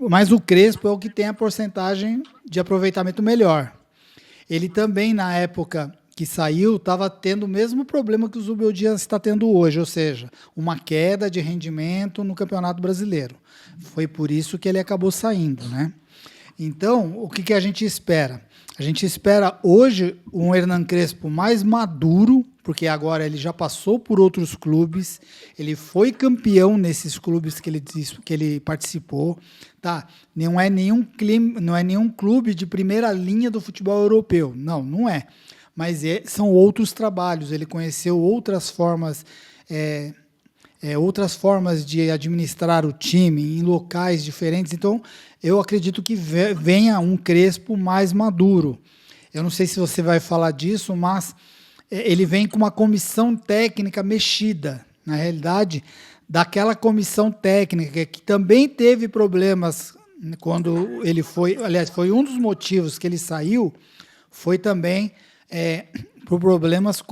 mas o Crespo é o que tem a porcentagem de aproveitamento melhor. Ele também, na época que saiu, estava tendo o mesmo problema que o Zubeldia está tendo hoje, ou seja, uma queda de rendimento no Campeonato Brasileiro. Foi por isso que ele acabou saindo, né? Então, o que a gente espera? A gente espera hoje um Hernan Crespo mais maduro, porque agora ele já passou por outros clubes, ele foi campeão nesses clubes que ele participou, tá? Não é nenhum clube de primeira linha do futebol europeu, não é. Mas são outros trabalhos, ele conheceu outras formas de administrar o time em locais diferentes. Então, eu acredito que venha um Crespo mais maduro. Eu não sei se você vai falar disso, mas ele vem com uma comissão técnica mexida. Na realidade, daquela comissão técnica que também teve problemas quando ele foi. Aliás, foi um dos motivos que ele saiu, foi também por problemas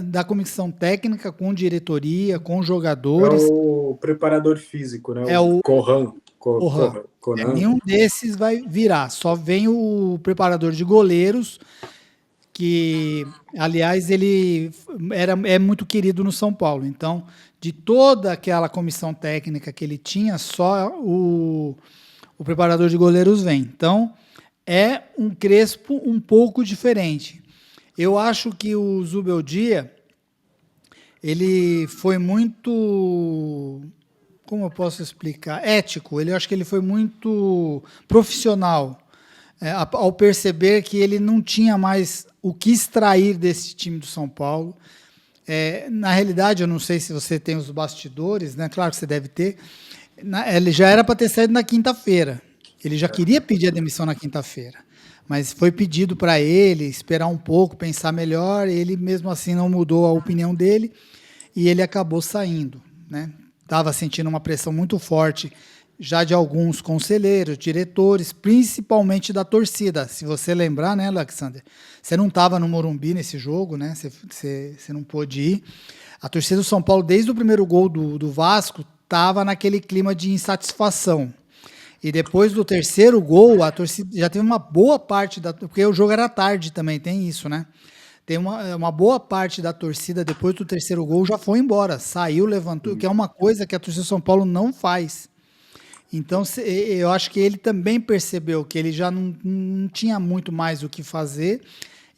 da comissão técnica, com diretoria, com É jogadores. o preparador físico, né? É O o Corran. Corran. Conan. Nenhum desses vai virar. Só vem o preparador de goleiros, que, aliás, ele é muito querido no São Paulo. Então, de toda aquela comissão técnica que ele tinha, só o preparador de goleiros vem. Então, é um Crespo um pouco diferente. Eu acho que o Zubeldia, ele foi muito, como eu posso explicar, ético. Eu acho que ele foi muito profissional, ao perceber que ele não tinha mais o que extrair desse time do São Paulo. Na realidade, eu não sei se você tem os bastidores, né? Claro que você deve ter. Ele já era para ter saído na quinta-feira. Ele já queria pedir a demissão na quinta-feira. Mas foi pedido para ele esperar um pouco, pensar melhor. Ele mesmo assim não mudou a opinião dele e ele acabou saindo, né? Estava sentindo uma pressão muito forte já de alguns conselheiros, diretores, principalmente da torcida. Se você lembrar, né, Alexander? Você não estava no Morumbi nesse jogo, né? Você não pôde ir. A torcida do São Paulo, desde o primeiro gol do Vasco, estava naquele clima de insatisfação. E depois do terceiro gol, a torcida já teve uma boa parte porque o jogo era tarde também, tem isso, né? Tem uma boa parte da torcida, depois do terceiro gol, já foi embora. Saiu, levantou, que é uma coisa que a torcida do São Paulo não faz. Então, eu acho que ele também percebeu que ele já não tinha muito mais o que fazer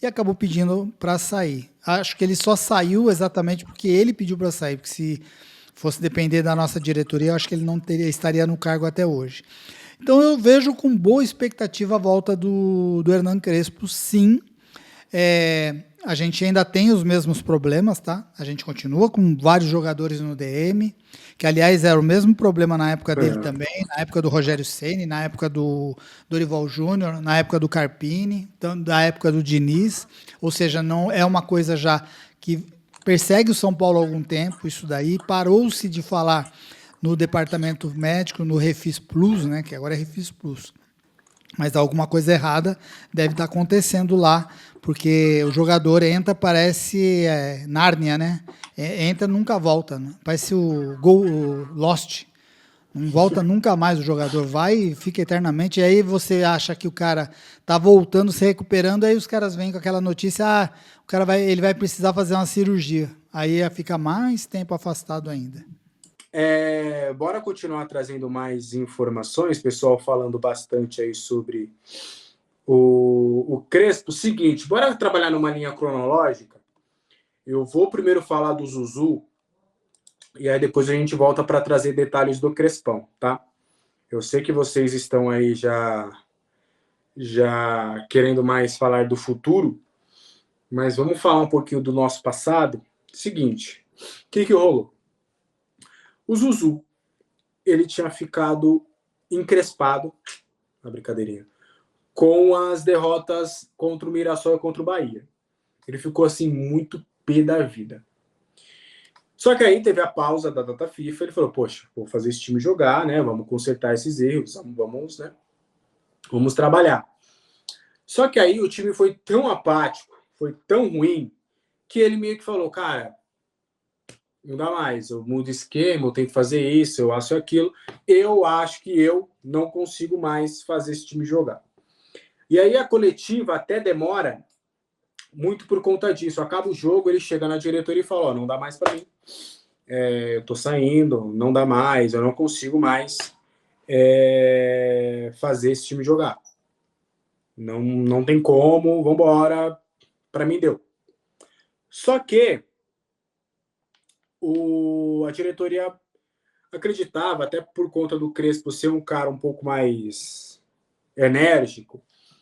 e acabou pedindo para sair. Acho que ele só saiu exatamente porque ele pediu para sair, porque se fosse depender da nossa diretoria, eu acho que ele não estaria no cargo até hoje. Então, eu vejo com boa expectativa a volta do Hernan Crespo, sim. A gente ainda tem os mesmos problemas, tá? A gente continua com vários jogadores no DM, que aliás era o mesmo problema na época dele também, na época do Rogério Ceni, na época do Dorival Júnior, na época do Carpini, da época do Diniz, ou seja, não é uma coisa já que persegue o São Paulo há algum tempo, isso daí, parou-se de falar no departamento médico, no Refis Plus, né, que agora é Refis Plus. Mas alguma coisa errada deve estar acontecendo lá, porque o jogador entra, parece Nárnia, né? Entra nunca volta, né? Parece o Lost. Não volta nunca mais o jogador, vai e fica eternamente. E aí você acha que o cara tá voltando, se recuperando, aí os caras vêm com aquela notícia, ele vai precisar fazer uma cirurgia. Aí fica mais tempo afastado ainda. Bora continuar trazendo mais informações, pessoal falando bastante aí sobre o Crespo. Seguinte, bora trabalhar numa linha cronológica. Eu vou primeiro falar do Zuzu e aí depois a gente volta para trazer detalhes do Crespão, tá? Eu sei que vocês estão aí já querendo mais falar do futuro, mas vamos falar um pouquinho do nosso passado. Seguinte, o que rolou? O Zuzu, ele tinha ficado encrespado, na brincadeirinha, com as derrotas contra o Mirassol e contra o Bahia. Ele ficou assim muito pé da vida. Só que aí teve a pausa da data FIFA, ele falou, poxa, vou fazer esse time jogar, né? Vamos consertar esses erros, vamos trabalhar. Só que aí o time foi tão apático, foi tão ruim, que ele meio que falou, cara, não dá mais, eu mudo esquema, eu tento fazer isso, eu acho aquilo. Eu acho que eu não consigo mais fazer esse time jogar. E aí a coletiva até demora muito por conta disso. Acaba o jogo, ele chega na diretoria e fala: ó, não dá mais para mim, eu tô saindo, não dá mais, eu não consigo mais fazer esse time jogar. Não tem como, vambora, para mim deu. Só que a diretoria acreditava, até por conta do Crespo ser um cara um pouco mais enérgico,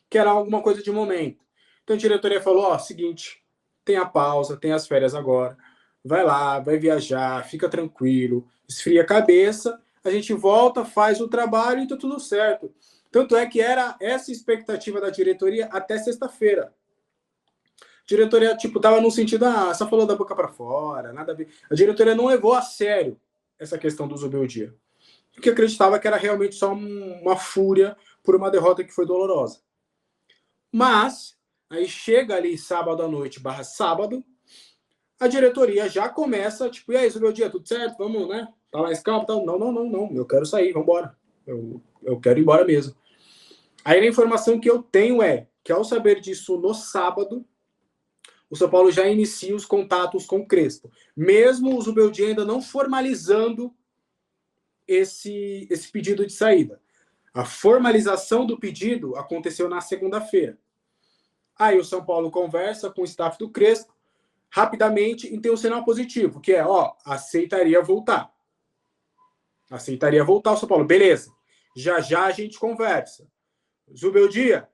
que era alguma coisa de momento. Então a diretoria falou: ó, seguinte, tem a pausa, tem as férias agora, vai lá, vai viajar, fica tranquilo, esfria a cabeça, a gente volta, faz o trabalho e tá tudo certo. Tanto é que era essa expectativa da diretoria até sexta-feira. A diretoria, tipo, tava no sentido, só falou da boca para fora, nada a ver. A diretoria não levou a sério essa questão do Zubeldia, porque acreditava que era realmente só uma fúria por uma derrota que foi dolorosa. Mas, aí chega ali sábado à noite, /sábado, a diretoria já começa, tipo, e aí, Zubeldia, tudo certo? Vamos, né? Tá mais calmo? Tá? Não, eu quero sair, vambora. Eu quero ir embora mesmo. Aí a informação que eu tenho é que, ao saber disso no sábado, o São Paulo já inicia os contatos com o Crespo. Mesmo o Zubeldia ainda não formalizando esse pedido de saída. A formalização do pedido aconteceu na segunda-feira. Aí o São Paulo conversa com o staff do Crespo rapidamente e tem um sinal positivo, que é, ó, aceitaria voltar. Aceitaria voltar o São Paulo. Beleza. Já já a gente conversa. Zubeldia,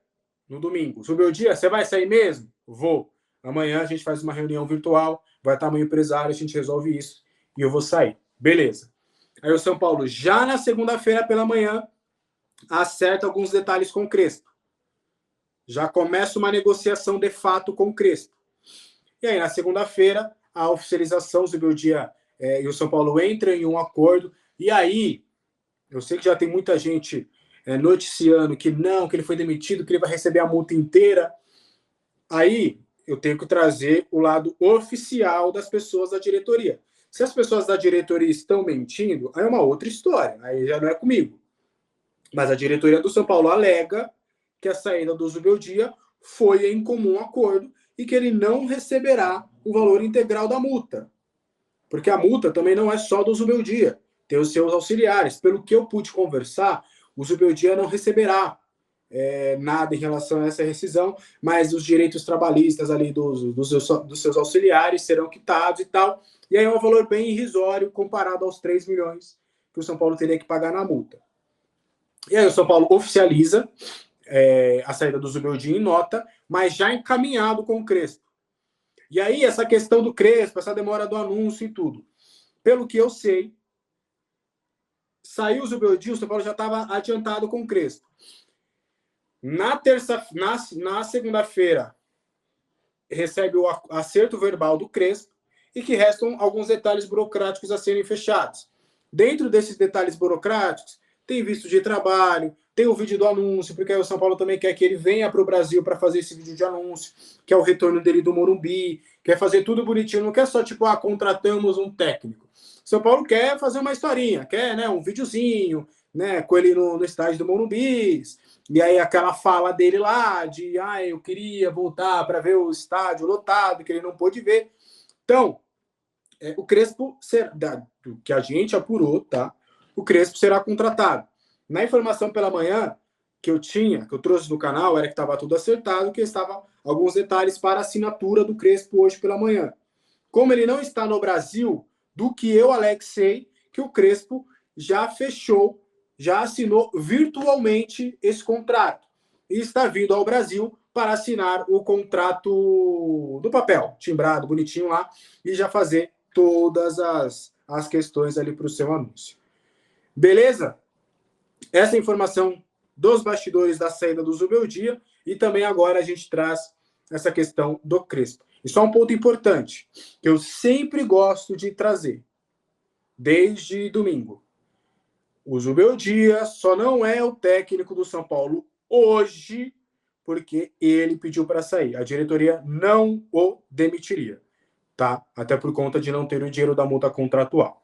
no domingo. Zubeldia, você vai sair mesmo? Vou. Amanhã a gente faz uma reunião virtual, vai estar meu empresário, a gente resolve isso e eu vou sair. Beleza. Aí o São Paulo, já na segunda-feira pela manhã, acerta alguns detalhes com o Crespo. Já começa uma negociação de fato com o Crespo. E aí, na segunda-feira, a oficialização, o Zubeldia e o São Paulo entram em um acordo. E aí, eu sei que já tem muita gente noticiando que não, que ele foi demitido, que ele vai receber a multa inteira. Aí, eu tenho que trazer o lado oficial das pessoas da diretoria. Se as pessoas da diretoria estão mentindo, aí é uma outra história. Aí já não é comigo. Mas a diretoria do São Paulo alega que a saída do Zubeldia foi em comum acordo e que ele não receberá o valor integral da multa. Porque a multa também não é só do Zubeldia, tem os seus auxiliares. Pelo que eu pude conversar, o Zubeldia não receberá nada em relação a essa rescisão, mas os direitos trabalhistas ali dos seus auxiliares serão quitados e tal. E aí é um valor bem irrisório comparado aos 3 milhões que o São Paulo teria que pagar na multa. E aí o São Paulo oficializa a saída do Zubeldia em nota, mas já encaminhado com o Crespo. E aí essa questão do Crespo, essa demora do anúncio e tudo. Pelo que eu sei, saiu o Zubeldia, o São Paulo já estava adiantado com o Crespo. Na segunda-feira, recebe o acerto verbal do Crespo e que restam alguns detalhes burocráticos a serem fechados. Dentro desses detalhes burocráticos, tem visto de trabalho, tem o vídeo do anúncio, porque aí o São Paulo também quer que ele venha para o Brasil para fazer esse vídeo de anúncio, que é o retorno dele do Morumbi, quer fazer tudo bonitinho, não quer só, tipo, contratamos um técnico. São Paulo quer fazer uma historinha, quer, né, um videozinho, né, com ele no estádio do Morumbi, e aí aquela fala dele lá de, eu queria voltar para ver o estádio lotado, que ele não pôde ver. Então, o Crespo, que a gente apurou, tá? O Crespo será contratado. Na informação pela manhã que eu trouxe do canal, era que estava tudo acertado, que estavam alguns detalhes para a assinatura do Crespo hoje pela manhã. Como ele não está no Brasil, do que eu, Alex, sei, que o Crespo já fechou, já assinou virtualmente esse contrato. E está vindo ao Brasil para assinar o contrato do papel, timbrado, bonitinho lá, e já fazer todas as questões ali para o seu anúncio. Beleza? Essa informação dos bastidores da saída do Zubeldia e também agora a gente traz essa questão do Crespo. E só um ponto importante, que eu sempre gosto de trazer, desde domingo. O Zubeldia só não é o técnico do São Paulo hoje porque ele pediu para sair. A diretoria não o demitiria. tá? Até por conta de não ter o dinheiro da multa contratual.